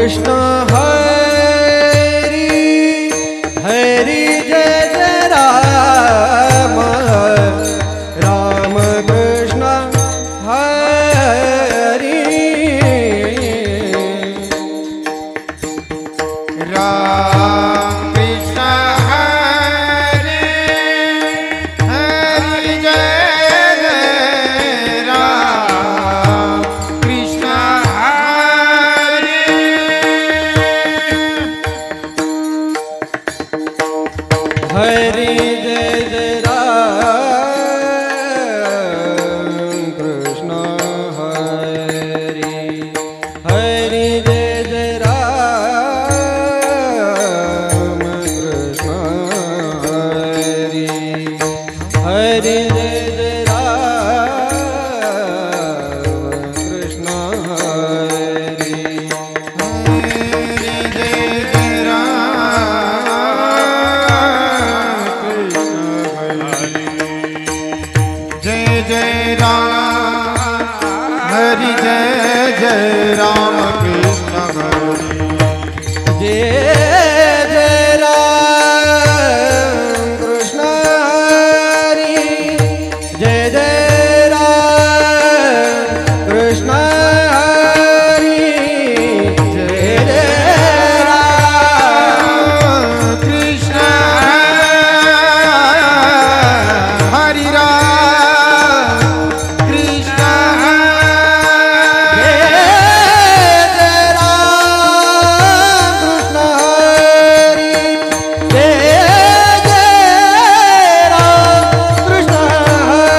कृष्ण हरि हरि जय जय राम राम कृष्ण हरि राम कृष्ण हरि हरि जय जय राम कृष्ण हरि हरि जय जय राम कृष्ण हरि हरि जय जय राम कृष्ण हरि हरि जय जय राम कृष्ण हरि जय जय राम हरि जय जय राम कृष्ण हरि जय जय राम कृष्ण हरि जय जय राम कृष्ण हरि जय जय राम कृष्ण हरि राम कृष्ण जय जय राम कृष्ण हरि जय जय राम कृष्ण हरि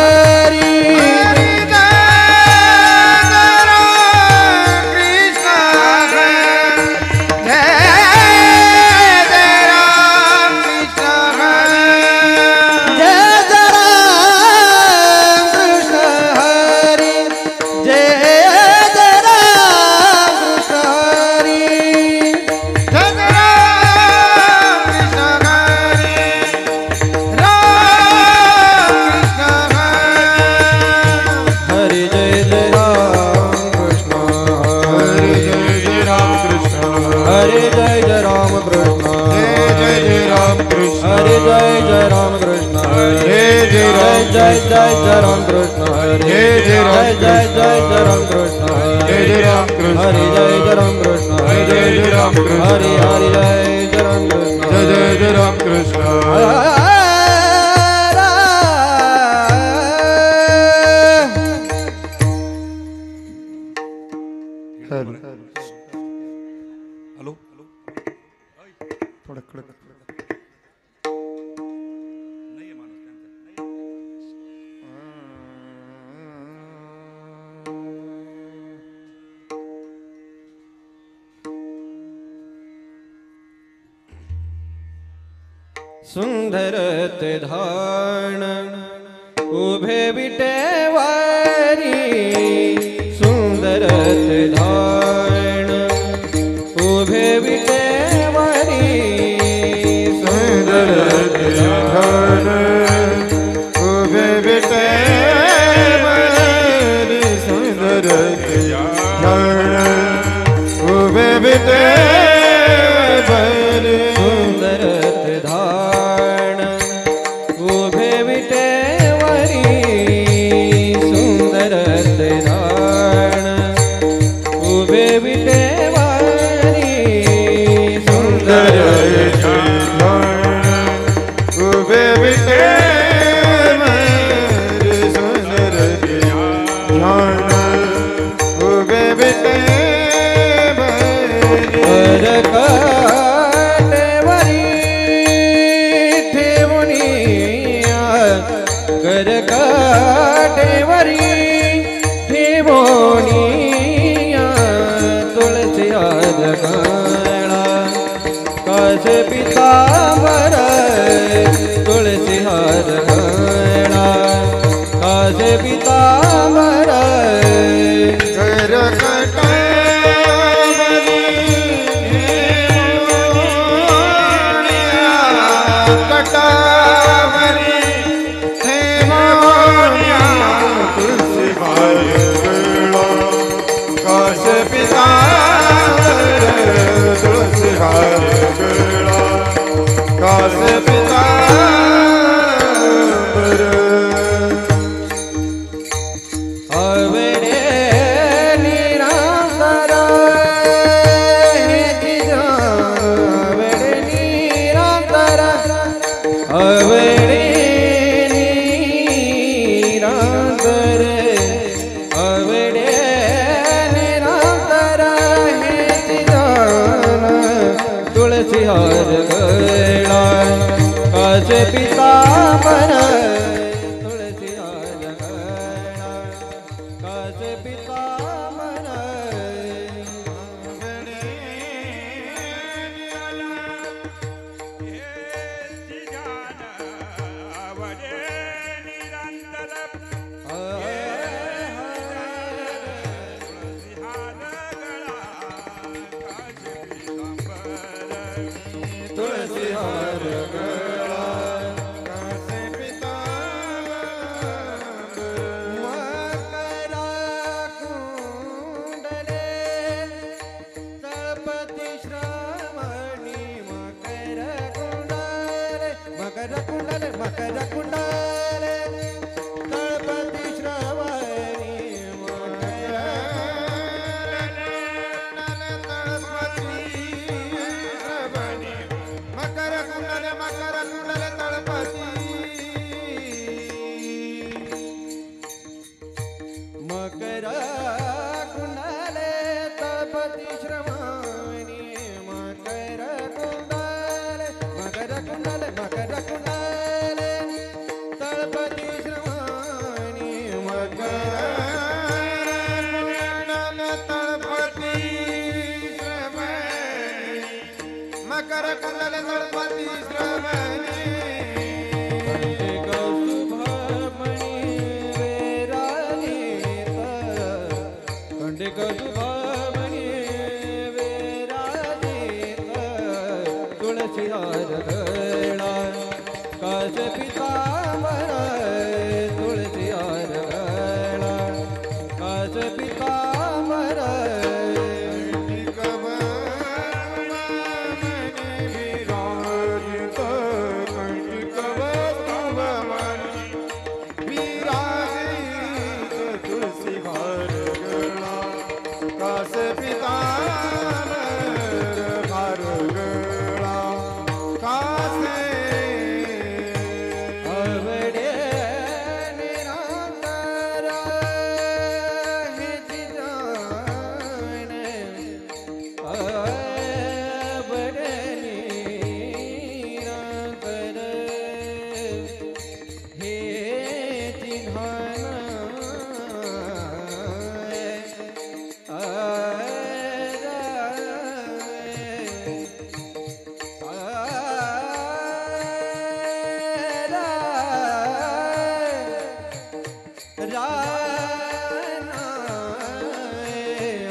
हरे जय जय राम कृष्ण जय जय राम कृष्ण हरे जय जय राम कृष्ण जय जय राम जय जय जय राम कृष्ण हरे जय जय जय राम कृष्ण जय जय राम कृष्ण हरे जय जय राम कृष्ण जय जय राम कृष्ण हरे हरे जय जय राम कृष्ण जय जय राम कृष्ण हेलो थोड़ा खड़क नहीं है मानस सुंदरत धान उभे विटेवारी सुंदरत धान उभे विटेवारी सुंदरत धन उभे बिटे मरी सुंदर धन उभे बिटे बरी सुंदरत धान उभे विटेवारी सुंदरत धान उभे विटेवारी सुंदर उभे बिटे मरी सुंदर ध्यान उभे बिटे कर काटेवरी ठेवणिया कर काटेवरी ठेवणिया तुळशी जगाणा कासे पितांबर तुळशी जगाणा कासे पितांबर कर कटावरी थे मोनिया तुलसी भाई काश पिता कासे पीतांबर तुळसी हार गळा कासे पीतांबर तुळसी हार गळा कासे पीतांबर मकरा कुंडले तळपती श्रावणी मकर कुंडले मकर कुंडले मकर कुंडले तळपती श्रावणी मकर मकर कुंडल तळपती मकर कुंडले तळपती श्रावणी मकर कुंडले मकर कुंडले मकर कुंडले तळपती श्रावणी मकर तळपती मकर कुंडल तळपती श्रवणी कंडिक शुभमणी वेराजित तुळसी हार गळा कासे पीतांबर तुळसी हार गळा कासे पीतांबर तुलसी हार गळा कासे पीतांबर हार गळा कासे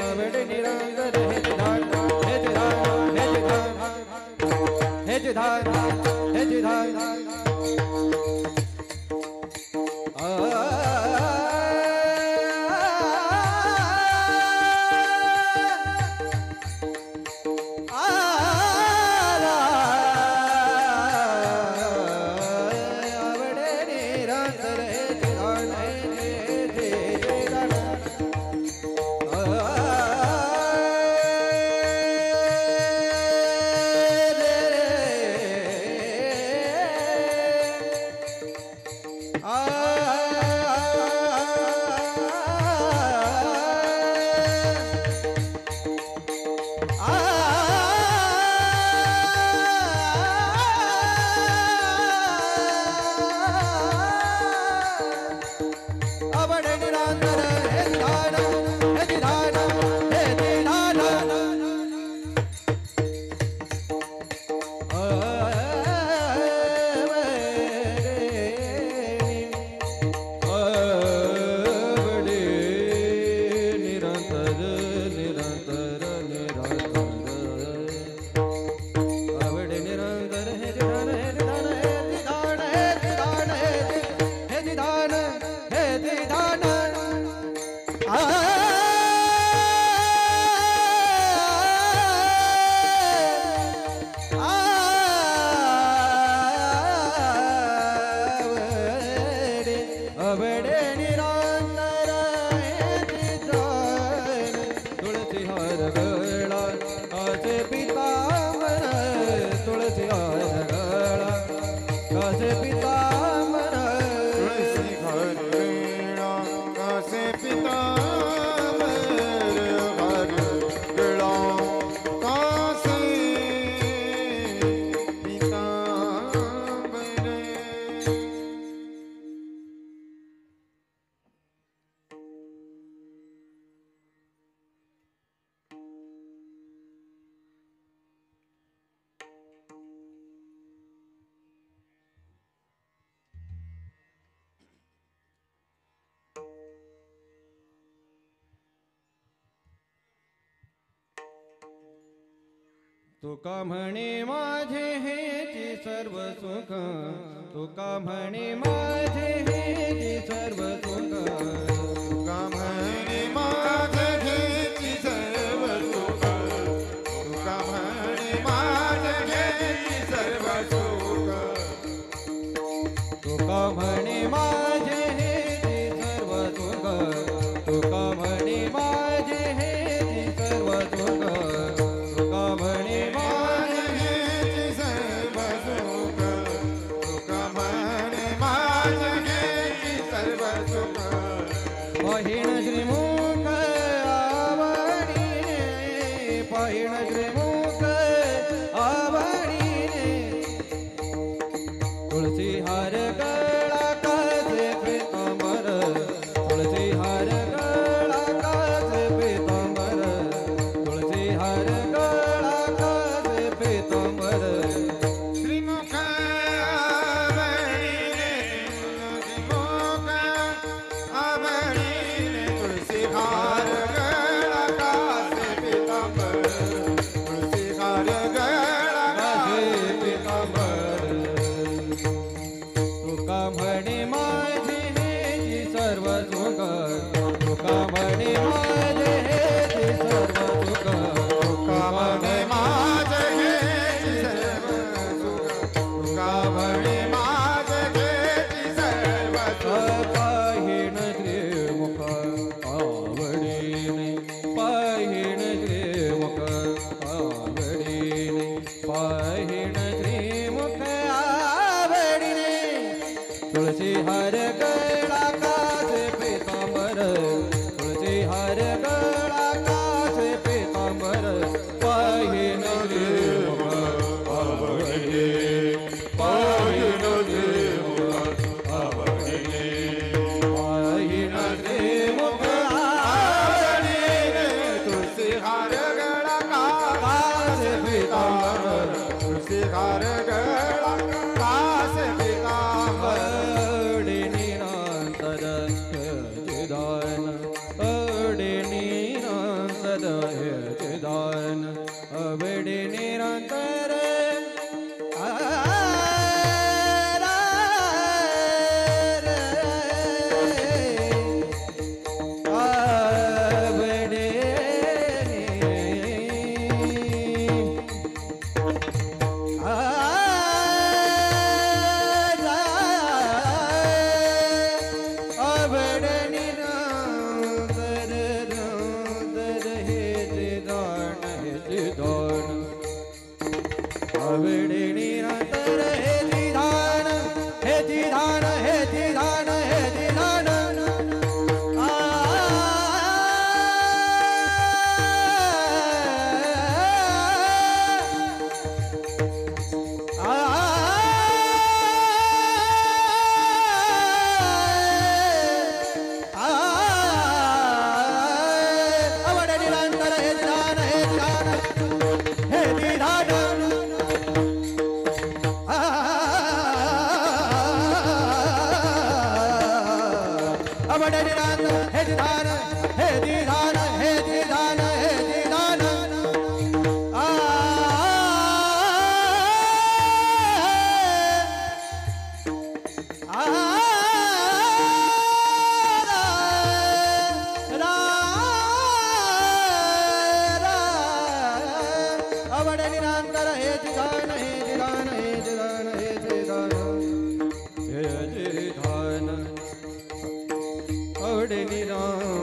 आवडे निरंतर हे जिजाने आवडे निरंतर हे जिधान तुका म्हणे माझे हेची सर्व सुख तुका म्हणे माझे हेची सर्व सुख तुका म्हणे माझे घेची सर्व सुख तुका म्हणे माझे घेची सर्व सुख तुका म्हणे माझे हेची सर्व सुख तुका म्हणे माझे हेची सर्व सुख तुका म्हणे माझे घेची सर्व सुख तुका म्हणे माझे घेची सर्व सुख पाहिण श्रीमुख आवडीने पाहिण श्रीमुख आवडीने तुळसी हार गळा कासे पीतांबर तुळसी हार गळा कासे पीतांबर तुळसी हार गळा कासे पीतांबर श्रीमुख आवडीने श्रीमुख आवडीने तुळसी हार गळा कासे पीतांबर तुळसी हार गळा कासे पीतांबर तुका म्हणे माझे हेची सर्व सुख तुका म्हणे माझे हेची सर्व सुख तुका म्हणे माझे घेची सर्व सुख तुका म्हणे माझे घेची सर्व सुख पाहिण श्रीमुख आवडीने पाहिण श्रीमुख आवडीने पाहिण श्रीमुख आवडीने तुळसी हार गळा कासे पीतांबर तुळसी हार गळा कासे पीतांबर पाहिण श्रीमुख आवडीने पाहिण श्रीमुख आवडीने पाहिण श्रीमुख आवडीने तुळसी हार गळा कासे पीतांबर तुळसी हार गळा कासे पीतांबर अडे निरांतर चिदान अडे निरांतर चिदान अवडे निरांतर आवडे निरंतर हे जिधान हे जिधान हे जिधान हे जिधान आवडे निरंतर हे जिधान हे जिधान हे जिधान आवडे निरंतर हे जिधान हे जिधान हे जिधान हे जिधान आवडे निरंतर हे जिधान हे जिधान हे जिधान हे जिधान हे जिधान आवडे निरंतर